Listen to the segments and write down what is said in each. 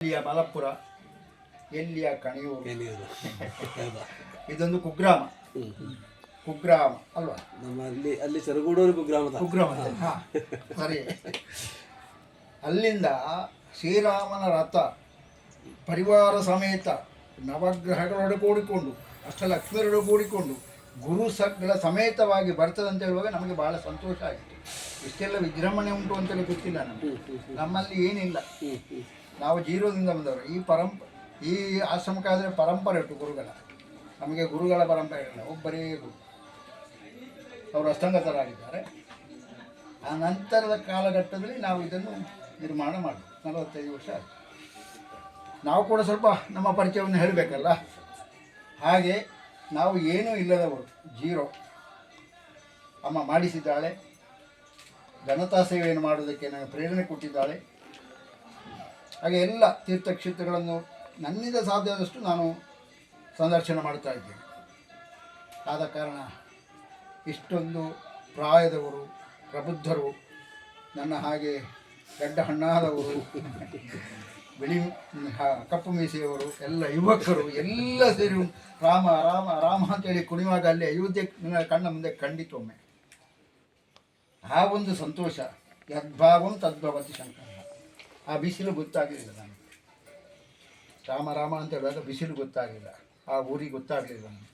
ಎಲ್ಲಿಯ ಮಲಪುರ, ಎಲ್ಲಿಯ ಕಣಿಯೂರು. ಇದೊಂದು ಕುಗ್ರಾಮ. ಕುಗ್ರಾಮ ಅಲ್ವಾ? ನಮ್ಮ ಅಲ್ಲಿ ಸರಗೂಡೂರು ಕುಗ್ರಾಮ ಸರಿ. ಅಲ್ಲಿಂದ ಶ್ರೀರಾಮನ ರಥ ಪರಿವಾರ ಸಮೇತ ನವಗ್ರಹಗಳೊಡಗೂಡಿಕೊಂಡು ಅಷ್ಟಲಕ್ಷ್ಮಿಯರೊಡಗೂಡಿಕೊಂಡು ಗುರುಗಳ ಸಮೇತವಾಗಿ ಬರ್ತದಂತ ಹೇಳುವಾಗ ನಮಗೆ ಬಹಳ ಸಂತೋಷ ಆಗಿತ್ತು. ಇಷ್ಟೆಲ್ಲ ವಿಜೃಂಭಣೆ ಉಂಟು ಅಂತೇಳಿ ಗೊತ್ತಿಲ್ಲ ನಮಗೆ. ನಮ್ಮಲ್ಲಿ ಏನಿಲ್ಲ, ನಾವು ಜೀರೋದಿಂದ ಬಂದವರು. ಈ ಆಶ್ರಮಕ್ಕಾದರೆ ಪರಂಪರೆ ಉಂಟು ಗುರುಗಳ. ನಮಗೆ ಗುರುಗಳ ಪರಂಪರೆ ಇಲ್ಲ, ಒಬ್ಬರೇ ಗುರು. ಅವರು ಅಸ್ತಂಗತರಾಗಿದ್ದಾರೆ. ಆ ನಂತರದ ಕಾಲಘಟ್ಟದಲ್ಲಿ ನಾವು ಇದನ್ನು ನಿರ್ಮಾಣ ಮಾಡಿದ್ವಿ. 45 ವರ್ಷ ಆಯಿತು. ನಾವು ಕೂಡ ಸ್ವಲ್ಪ ನಮ್ಮ ಪರಿಚಯವನ್ನು ಹೇಳಬೇಕಲ್ಲ. ಹಾಗೆ ನಾವು ಏನೂ ಇಲ್ಲದವರು, ಜೀರೋ. ಅಮ್ಮ ಮಾಡಿಸಿದ್ದಾಳೆ, ಜನತಾ ಸೇವೆಯನ್ನು ಮಾಡುವುದಕ್ಕೆ ನನಗೆ ಪ್ರೇರಣೆ ಕೊಟ್ಟಿದ್ದಾಳೆ. ಹಾಗೆ ಎಲ್ಲ ತೀರ್ಥಕ್ಷೇತ್ರಗಳನ್ನು ನನ್ನಿಂದ ಸಾಧ್ಯವಾದಷ್ಟು ನಾನು ಸಂದರ್ಶನ ಮಾಡ್ತಾ ಇದ್ದೇನೆ. ಆದ ಕಾರಣ ಇಷ್ಟೊಂದು ಪ್ರಾಯದವರು, ಪ್ರಬುದ್ಧರು, ನನ್ನ ಹಾಗೆ ಗಡ್ಡ ಹಣ್ಣಾದವರು, ಬಿಳಿ ಕಪ್ಪು ಮೀಸೆಯವರು, ಎಲ್ಲ ಯುವಕರು ಎಲ್ಲ ಸೇರಿ ರಾಮ ರಾಮ ರಾಮ ಅಂತೇಳಿ ಕುಣಿಯುವಾಗ ಅಲ್ಲಿ ಅಯೋಧ್ಯೆ ನನ್ನ ಕಣ್ಣ ಮುಂದೆ ಕಂಡಿತೊಮ್ಮೆ. ಆ ಒಂದು ಸಂತೋಷ, ಯದ್ಭಾವಂ ತದ್ಭವತಿ ಶಂಕರ. ಆ ಬಿಸಿಲು ಗೊತ್ತಾಗಲಿಲ್ಲ ನನಗೆ. ರಾಮ ರಾಮ ಅಂತ ಹೇಳುವಾಗ ಬಿಸಿಲು ಗೊತ್ತಾಗಲಿಲ್ಲ, ಆ ಊರಿಗೆ ಗೊತ್ತಾಗಲಿಲ್ಲ ನನಗೆ.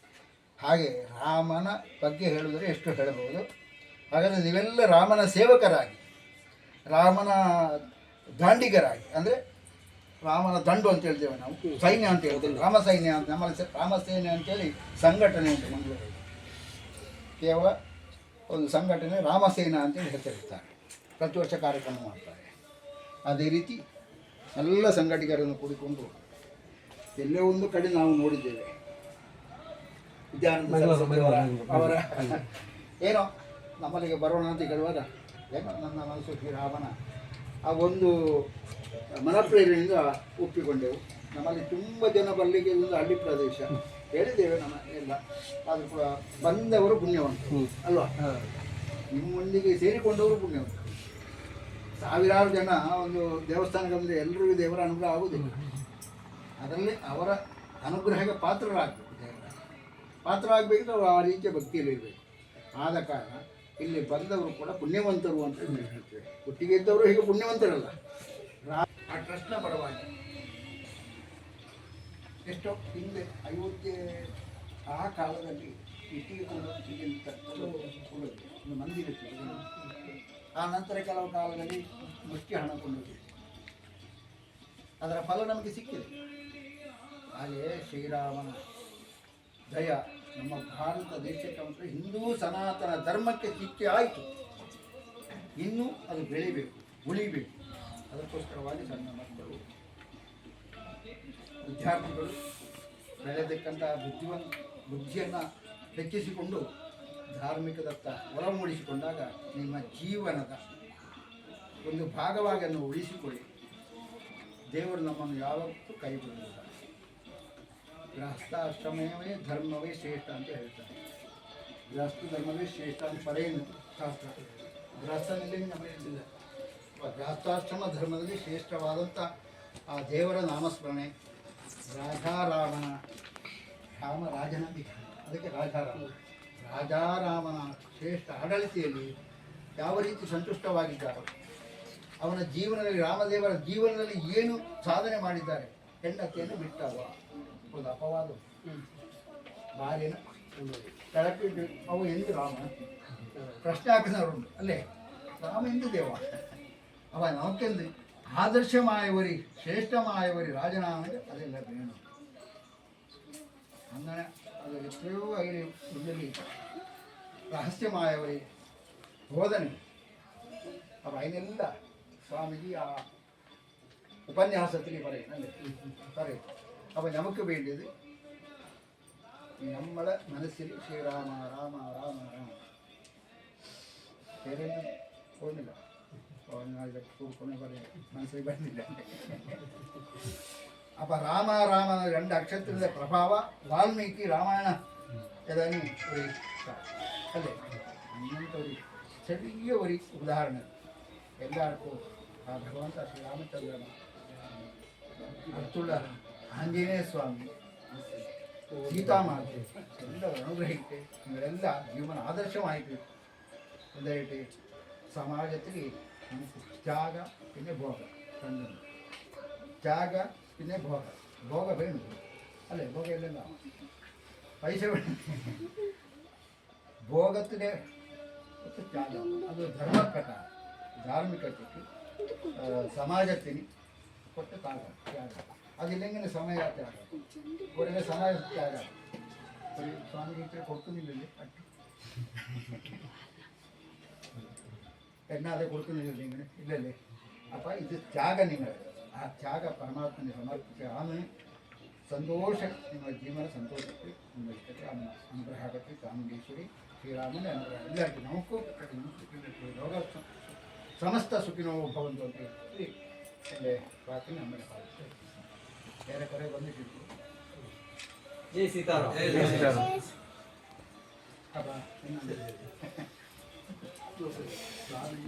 ಹಾಗೆ ರಾಮನ ಬಗ್ಗೆ ಹೇಳಿದರೆ ಎಷ್ಟು ಹೇಳಬಹುದು. ಹಾಗಾದರೆ ನೀವೆಲ್ಲ ರಾಮನ ಸೇವಕರಾಗಿ, ರಾಮನ ದಾಂಡಿಗರಾಗಿ, ಅಂದರೆ ರಾಮನ ದಂಡು ಅಂತ ಹೇಳ್ತೇವೆ ನಾವು, ಸೈನ್ಯ ಅಂತ ಹೇಳ್ತೇವೆ, ರಾಮ ಸೈನ್ಯ ಅಂತ. ನಮ್ಮಲ್ಲಿ ರಾಮ ಸೇನೆ ಅಂತೇಳಿ ಸಂಘಟನೆ ಉಂಟು ಮಂಗಳೂರಲ್ಲಿ. ಕೇವಲ ಒಂದು ಸಂಘಟನೆ ರಾಮಸೇನಾ ಅಂತೇಳಿ ಹೆಸರಿರ್ತಾರೆ. ಪ್ರತಿ ವರ್ಷ ಕಾರ್ಯಕ್ರಮ ಮಾಡ್ತಾರೆ. ಅದೇ ರೀತಿ ಎಲ್ಲ ಸಂಘಟಕರನ್ನು ಕೂಡಿಕೊಂಡು ಎಲ್ಲೇ ಒಂದು ಕಡೆ ನಾವು ನೋಡಿದ್ದೇವೆ. ಅವರ ಏನೋ ನಮ್ಮಲ್ಲಿಗೆ ಬರೋಣ ಅಂತ ಹೇಳುವಾಗ ಏನೋ ನನ್ನ ಮನಸ್ಸು ಶ್ರೀರಾಮನ ಆ ಒಂದು ಮನಪ್ರೇರಣೆಯಿಂದ ಒಪ್ಪಿಕೊಂಡೆವು. ನಮ್ಮಲ್ಲಿ ತುಂಬ ಜನ ಬರಲಿಕ್ಕೆ ಒಂದು ಹಳ್ಳಿ ಪ್ರದೇಶ ಹೇಳಿದ್ದೇವೆ ನಮ್ಮ ಎಲ್ಲ. ಆದರೂ ಕೂಡ ಬಂದವರು ಪುಣ್ಯವಂತರು ಅಲ್ವಾ? ನಿಮ್ಮೊಂದಿಗೆ ಸೇರಿಕೊಂಡವರು ಪುಣ್ಯವಂತರು. ಸಾವಿರಾರು ಜನ ಒಂದು ದೇವಸ್ಥಾನಕ್ಕೆ ಬಂದರೆ ಎಲ್ಲರಿಗೂ ದೇವರ ಅನುಗ್ರಹ ಆಗುವುದಿಲ್ಲ. ಅದರಲ್ಲಿ ಅವರ ಅನುಗ್ರಹಕ್ಕೆ ಪಾತ್ರರಾಗಬೇಕು. ದೇವರ ಪಾತ್ರ ಆಗಬೇಕಿದ್ರೆ ಆ ರೀತಿಯ ಭಕ್ತಿಯಲ್ಲಿರಬೇಕು. ಆದ ಕಾರಣ ಇಲ್ಲಿ ಬಂದವರು ಕೂಡ ಪುಣ್ಯವಂತರು ಅಂತ ಹೇಳ್ತೇವೆ. ಒಟ್ಟಿಗೆ ಇದ್ದವರು ಹೀಗೆ ಪುಣ್ಯವಂತರಲ್ಲ. ಆ ಟ್ರಸ್ಟ್ನ ಪರವಾಗಿ ಎಷ್ಟೋ ಹಿಂದೆ ಅಯೋಧ್ಯೆ ಆ ಕಾಲದಲ್ಲಿ ಇಟ್ಟಿಗೆ ಒಂದು ಮಂದಿರ ಇತ್ತು. ಆ ನಂತರ ಕೆಲವು ಕಾಲದಲ್ಲಿ ಮುಷ್ಟಿ ಹಣ ಕೊಂಡೋಗಿದೆ. ಅದರ ಫಲ ನಮಗೆ ಸಿಕ್ಕಿದೆ. ಹಾಗೆಯೇ ಶ್ರೀರಾಮನ ದಯ ನಮ್ಮ ಭಾರತ ದೇಶಕ್ಕೆ ಅಂದರೆ ಹಿಂದೂ ಸನಾತನ ಧರ್ಮಕ್ಕೆ ಸಿಕ್ಕಿ ಆಯಿತು. ಇನ್ನೂ ಅದು ಬೆಳಿಬೇಕು, ಉಳಿಬೇಕು. ಅದಕ್ಕೋಸ್ಕರವಾಗಿ ಸಣ್ಣ ಮಕ್ಕಳು, ವಿದ್ಯಾರ್ಥಿಗಳು ಬೆಳೆದಕ್ಕಂಥ ಬುದ್ಧಿಯನ್ನು ಹೆಚ್ಚಿಸಿಕೊಂಡು ಧಾರ್ಮಿಕದತ್ತ ಒಳ ಮೂಡಿಸಿಕೊಂಡಾಗ ನಿಮ್ಮ ಜೀವನದ ಒಂದು ಭಾಗವಾಗಿ ಅನ್ನು ಉಳಿಸಿಕೊಳ್ಳಿ. ದೇವರು ನಮ್ಮನ್ನು ಯಾವತ್ತೂ ಕೈ ಬಿಡುವುದಿಲ್ಲ. ಗೃಹಸ್ಥಾಶ್ರಮವೇ ಧರ್ಮವೇ ಶ್ರೇಷ್ಠ ಅಂತ ಹೇಳ್ತಾರೆ. ಗೃಹಸ್ಥ ಧರ್ಮವೇ ಶ್ರೇಷ್ಠ ಅಂತ ಪರೇನು ಶಾಸ್ತ್ರ. ಗೃಹಸ್ಥನಲ್ಲಿ ನಮಗಿಲ್ಲ. ಗೃಹಸ್ಥಾಶ್ರಮ ಧರ್ಮದಲ್ಲಿ ಶ್ರೇಷ್ಠವಾದಂಥ ಆ ದೇವರ ನಾಮಸ್ಮರಣೆ, ರಾಜಾರಾಮನ ರಾಜನ ಅದಕ್ಕೆ ರಾಜಾರಾಮನ ಶ್ರೇಷ್ಠ ಆಡಳಿತೆಯಲ್ಲಿ ಯಾವ ರೀತಿ ಸಂತುಷ್ಟವಾಗಿದ್ದಾರೋ, ಅವನ ಜೀವನದಲ್ಲಿ ರಾಮದೇವರ ಜೀವನದಲ್ಲಿ ಏನು ಸಾಧನೆ ಮಾಡಿದ್ದಾರೆ. ಹೆಂಡತಿಯನ್ನು ಬಿಟ್ಟವ ಒಂದು ಅಪವಾದ, ಭಾರ್ಯನ ಕೆಳಪಿಟ್ಟು ಅವು ಎಂದು ರಾಮ ಪ್ರಶ್ನೆ ಹಾಕಿದವರುಂಟು ಅಲ್ಲೇ. ರಾಮ ಎಂದು ದೇವ, ಅವ ನಮಕೆಂದು ಆದರ್ಶಮಾಯವರಿ ಶ್ರೇಷ್ಠಮಾಯವರಿ ರಾಜನಾಮಗೆ ಅದೆಲ್ಲ ಬೇಡ. ಅಂದರೆ ಅದು ಎಷ್ಟೋ ಆಗಲಿ ಇದರಲ್ಲಿ ರಹಸ್ಯಮಾಯವರಿ ಬೋಧನೆ ಅವ ಅದನ್ನೆಲ್ಲ ಸ್ವಾಮೀಜಿ ಆ ಉಪನ್ಯಾಸದಲ್ಲಿ ಬರೆಯುತ್ತೆ. ಅವ ನಮಗೆ ಬೇಡಿದ್ದು நம்மள மனசில் ஸ்ரீராம ராம ராம ராಮ ಬೇರೇನು ಹೋಗಿಲ್ಲ. ಕೂಡ್ಕೊಂಡು ಮನಸ್ಸಿಗೆ ಬಂದಿಲ್ಲ. ಅಪ್ಪ ರಾಮ ರಾಮನ 2 ಅಕ್ಷರದ ಪ್ರಭಾವ ವಾಲ್ಮೀಕಿ ರಾಮಾಯಣ ಇದನ್ನು ಅಲ್ಲೇ ಅನ್ನಂಥವ್ರಿಗೆ ചെറിയ ഒരു ഉദാഹരണം എല്ലാവർക്കും ആ ഭഗവാൻ ശ്രീരാമചന്ദ്രൻ ಅರ್ತುಳ ಆಂಜನೇಯ ಸ್ವಾಮಿ ಸೀತಾಮಾತೆ ಎಲ್ಲರ ಅನುಗ್ರಹಿಕೆ നിങ്ങളെಲ್ಲ ಜೀವನ ആദർശമായിട്ട് എന്തായിട്ട് സമാജത്തിൽ നമുക്ക് ത്യാഗ പിന്നെ ഭോഗ രണ്ടും ത്യാഗ പിന്നെ ഭോഗ ಭೋಗ ಬೇಡ ಅಲ್ಲೇ ಭೋಗ ಇಲ್ಲೆಲ್ಲ പൈസ വേണം ಭೋಗത്തിന് ത്യാഗം അത് ധർമ്മക്കഥ ധാർമ്മികതയ്ക്ക് സമാജത്തിന് ಕೊಟ್ಟ ತ್ಯಾಗ അതില്ലെങ്കിൽ സമയ ത്യാഗം കുറേ സമയ ത്യാഗം ഒരു സ്വാമി ടീച്ചർ കൊടുക്കുന്നില്ലല്ലേ എന്നാതെ കൊടുക്കുന്നില്ലല്ലേ ഇങ്ങനെ ഇല്ലല്ലേ അപ്പം ഇത് ത്യാഗം നിങ്ങൾ ആ ത്യാഗ പരമാത്മനെ സമർപ്പിച്ച് ആണ് സന്തോഷം നിങ്ങളുടെ ജീവന സന്തോഷത്തിൽ നിങ്ങളിരിക്കട്ടെ അമ്മ അനുഗ്രഹത്തെ ಚಾಮುಂಡೇಶ್ವರಿ ಶ್ರೀರಾಮನ ಅನುಗ್ರಹ ಎಲ್ಲರಿಗೂ ನಮಗೂ ಲೋಕ ಸಮಸ್ತ ಸುಖಿನೋ ಭವಂತು ಅಂತ ಹೇಳಿ എൻ്റെ പ്രാർത്ഥന നമ്മുടെ ഭാഗത്ത് ഏറെക്കുറെ വന്നിട്ടുണ്ട് ಜೈ ಸೀತಾರಾಮ್ അപ്പം സ്വാമി